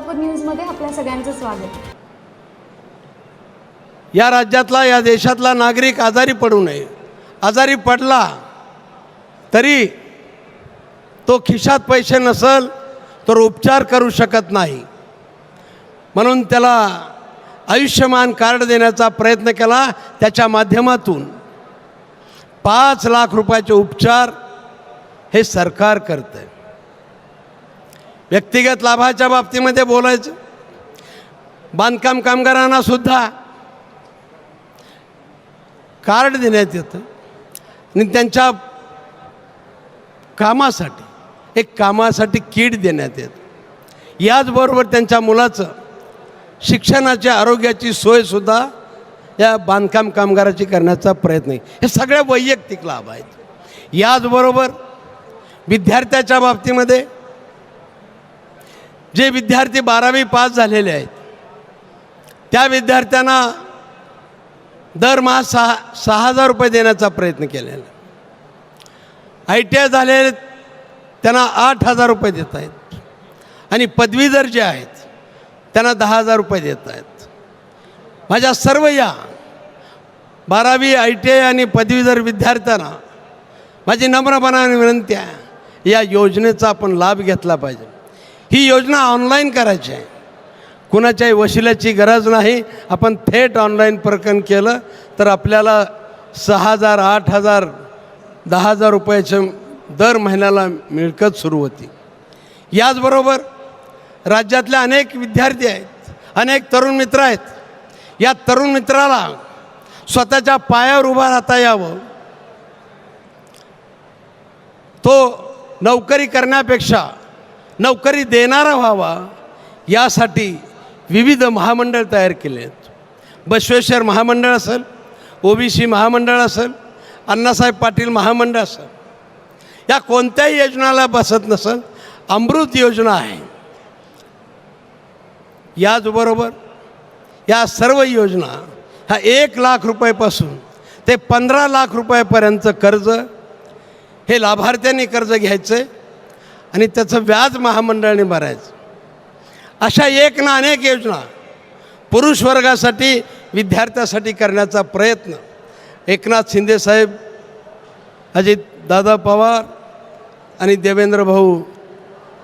सोलापूर न्यूजमध्ये आपल्या सगळ्यांचं स्वागत। या राज्यातला या देशातला नागरिक आजारी पडू नये, आजारी पडला तरी तो खिशात पैसे नसल तर उपचार करू शकत नाही, म्हणून त्याला आयुष्यमान कार्ड देण्याचा प्रयत्न केला। त्याच्या माध्यमातून 5 लाख रुपयाचे उपचार हे सरकार करते। व्यक्तिगत लाभाच्या बाबतीमध्ये बोलायचं, बांधकाम कामगारांना सुद्धा कार्ड देण्यात येतं आणि त्यांच्या कामासाठी किट देण्यात येतं। याचबरोबर त्यांच्या मुलाचं शिक्षणाच्या आरोग्याची सोयसुद्धा या बांधकाम कामगाराची करण्याचा प्रयत्न आहे। हे सगळे वैयक्तिक लाभ आहेत। याचबरोबर विद्यार्थ्याच्या बाबतीमध्ये जे विद्यार्थी 12वी पास झालेले आहेत त्या विद्यार्थ्यांना दरमहा 6,000 रुपये देण्याचा प्रयत्न केलेला। ITI झालेले त्यांना 8,000 रुपये देत आहेत आणि पदवीधर जे आहेत त्यांना 10,000 रुपये देत आहेत। माझ्या सर्व या 12वी ITI आणि पदवीधर विद्यार्थ्यांना माझी नम्रपणाने विनंती आहे, या योजनेचा आपण लाभ घेतला पाहिजे। ही योजना ऑनलाईन करायची आहे, कुणाच्याही वशिल्याची गरज नाही। आपण थेट ऑनलाईन प्रकरण केलं तर आपल्याला 6,000, 8,000, 10,000 रुपयाचे दर महिन्याला मिळकत सुरू होती। याचबरोबर राज्यातले अनेक विद्यार्थी आहेत, अनेक तरुण मित्र आहेत। या तरुण मित्राला स्वतःच्या पायावर उभा राहता यावं, तो नोकरी करण्यापेक्षा नोकरी देणारा व्हावा, यासाठी विविध महामंडळ तयार केले आहेत। बसवेश्वर महामंडळ असेल, OBC महामंडळ असेल, अण्णासाहेब पाटील महामंडळ असेल, या कोणत्याही योजनाला बसत नसेल, अमृत योजना आहे। याचबरोबर या सर्व योजना ह्या 1 लाख रुपयापासून ते 15 लाख रुपयापर्यंत कर्ज हे लाभार्थ्यांनी कर्ज घ्यायचं आणि त्याचं व्याज महामंडळाने भरायचं। अशा एक ना अनेक योजना पुरुष वर्गासाठी, विद्यार्थ्यासाठी करण्याचा प्रयत्न एकनाथ शिंदे साहेब, अजित दादा पवार आणि देवेंद्र भाऊ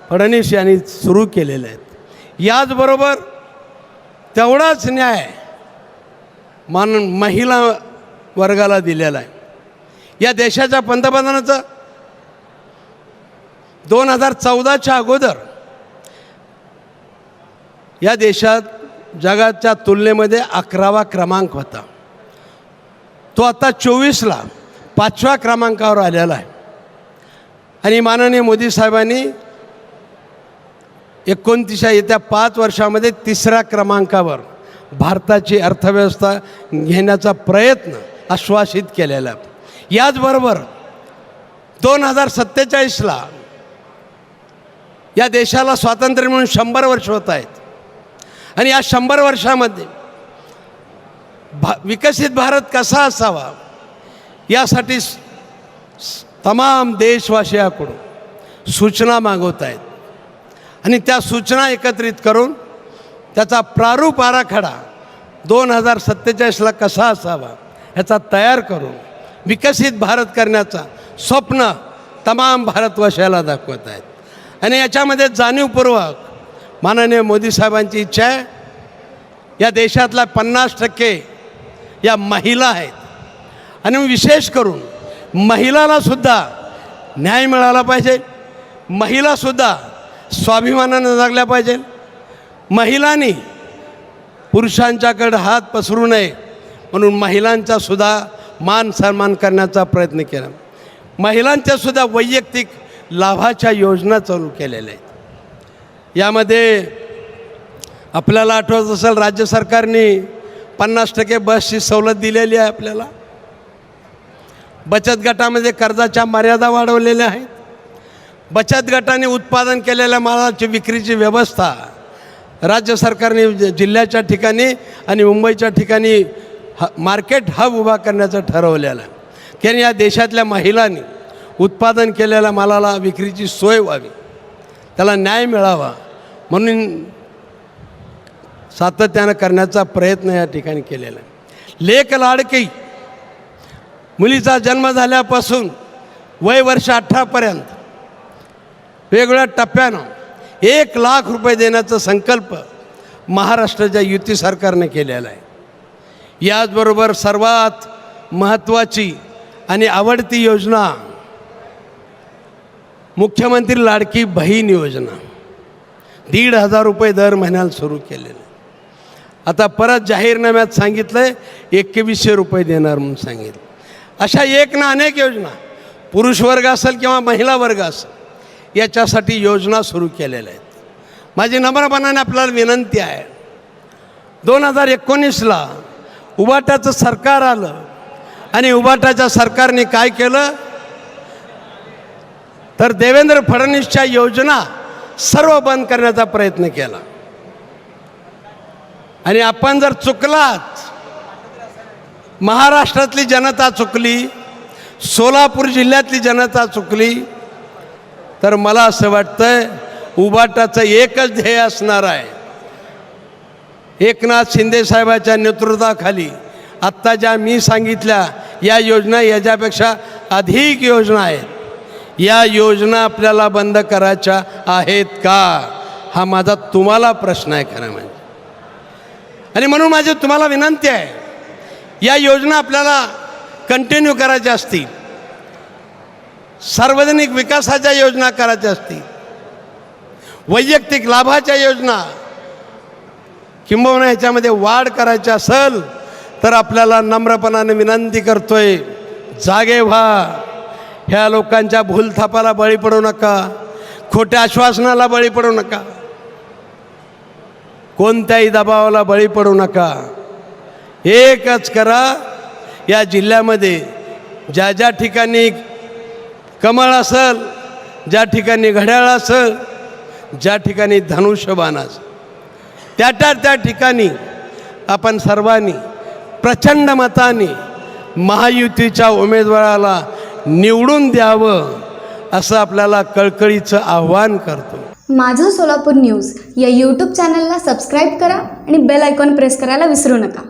फडणवीस यांनी सुरू केलेले आहेत। याचबरोबर तेवढाच न्याय महिला वर्गाला दिलेला आहे। या देशाच्या पंतप्रधानाचं 2014च्या अगोदर या देशात जगाच्या तुलनेमध्ये 11वा क्रमांक होता, तो आता 24ला 5व्या क्रमांकावर आलेला आहे। आणि माननीय मोदी साहेबांनी 29 येत्या 5 वर्षामध्ये 3ऱ्या क्रमांकावर भारताची अर्थव्यवस्था घेण्याचा प्रयत्न आश्वासित केलेला आहे। याचबरोबर 2047ला या देशाला स्वातंत्र्य मिळून 100 वर्ष होत आहेत आणि या 100 वर्षामध्ये विकसित भारत कसा असावा यासाठी तमाम देशवासियांकडून सूचना मागवत आहेत आणि त्या सूचना एकत्रित करून त्याचा प्रारूप आराखडा 2047ला कसा असावा ह्याचा तयार करून विकसित भारत करण्याचा स्वप्न तमाम भारतवासियाला दाखवत आहेत। आणि याच्यामध्ये जाणीवपूर्वक माननीय मोदी साहेबांची इच्छा आहे, या देशातला 50% या महिला आहेत आणि विशेष करून महिलांनासुद्धा न्याय मिळाला पाहिजे, महिलासुद्धा स्वाभिमानाने जगल्या पाहिजे। महिलांनी पुरुषांच्याकडे हात पसरू नये म्हणून महिलांचा सुद्धा मान सन्मान करण्याचा प्रयत्न केला। महिलांच्यासुद्धा वैयक्तिक लाभाच्या योजना चालू केलेल्या आहेत। यामध्ये आपल्याला आठवत असेल, राज्य सरकारने 50% बसची सवलत दिलेली आहे आपल्याला। बचत गटामध्ये कर्जाच्या मर्यादा वाढवलेल्या आहेत। बचत गटाने उत्पादन केलेल्या मालाची विक्रीची व्यवस्था राज्य सरकारने जिल्ह्याच्या ठिकाणी आणि मुंबईच्या ठिकाणी मार्केट हब उभा करण्याचं ठरवलेलं आहे, की या देशातल्या महिलांनी उत्पादन केलेल्या मालाला विक्रीची सोय व्हावी, त्याला न्याय मिळावा, म्हणून सातत्यानं करण्याचा प्रयत्न या ठिकाणी केलेला आहे. लेक लाडकी मुलीचा जन्म झाल्यापासून वय वर्ष 18पर्यंत वेगवेगळ्या टप्प्यानं 1,00,000 रुपये देण्याचा संकल्प महाराष्ट्राच्या युती सरकारने केलेला आहे. याचबरोबर सर्वात महत्त्वाची आणि आवडती योजना मुख्यमंत्री लाडकी बहीण योजना 1,500 रुपये दर महिन्याला सुरू केलेलं आहे. आता परत जाहीरनाम्यात सांगितलं आहे 2,100 रुपये देणार म्हणून सांगितलं. अशा एक ना अनेक योजना पुरुष वर्ग असेल किंवा महिला वर्ग असेल याच्यासाठी योजना सुरू केलेल्या आहेत. माझी नम्रपणाने आपल्याला विनंती आहे, 2019ला उबाटाचं सरकार आलं आणि उबाटाच्या सरकारने काय केलं तर देवेंद्र फडणवीसच्या योजना सर्व बंद करण्याचा प्रयत्न केला. आणि आपण जर चुकलात, महाराष्ट्रातली जनता चुकली, सोलापूर जिल्ह्यातली जनता चुकली, तर मला असं वाटतंय उबाटाचं एकच ध्येय असणार आहे. एकनाथ शिंदे साहेबाच्या नेतृत्वाखाली आत्ता ज्या मी सांगितल्या या योजना याच्यापेक्षा अधिक योजना आहेत. या योजना आपल्याला बंद करायच्या आहेत का, हा माझा तुम्हाला प्रश्न आहे खरं म्हणजे. आणि म्हणून माझी तुम्हाला विनंती आहे, या योजना आपल्याला कंटिन्यू करायच्या असतील, सार्वजनिक विकासाच्या योजना करायच्या असतील, वैयक्तिक लाभाच्या योजना किंबहुना ह्याच्यामध्ये वाढ करायची असेल तर आपल्याला नम्रपणाने विनंती करतोय, जागे व्हा. ह्या लोकांच्या भूलथापाला बळी पडू नका, खोट्या आश्वासनाला बळी पडू नका, कोणत्याही दबावाला बळी पडू नका. एकच करा, या जिल्ह्यामध्ये ज्या ज्या ठिकाणी कमळ असेल, ज्या ठिकाणी घड्याळ असेल, ज्या ठिकाणी धनुष्यबाण असेल, त्या ठिकाणी आपण सर्वांनी प्रचंड मताने महायुतीच्या उमेदवाराला निवडून द्यावं असं आपल्याला कळकळीचं आव्हान करतो. माझं सोलापूर न्यूज या यूट्यूब चॅनलला सबस्क्राईब करा आणि बेल आयकॉन प्रेस करायला विसरू नका.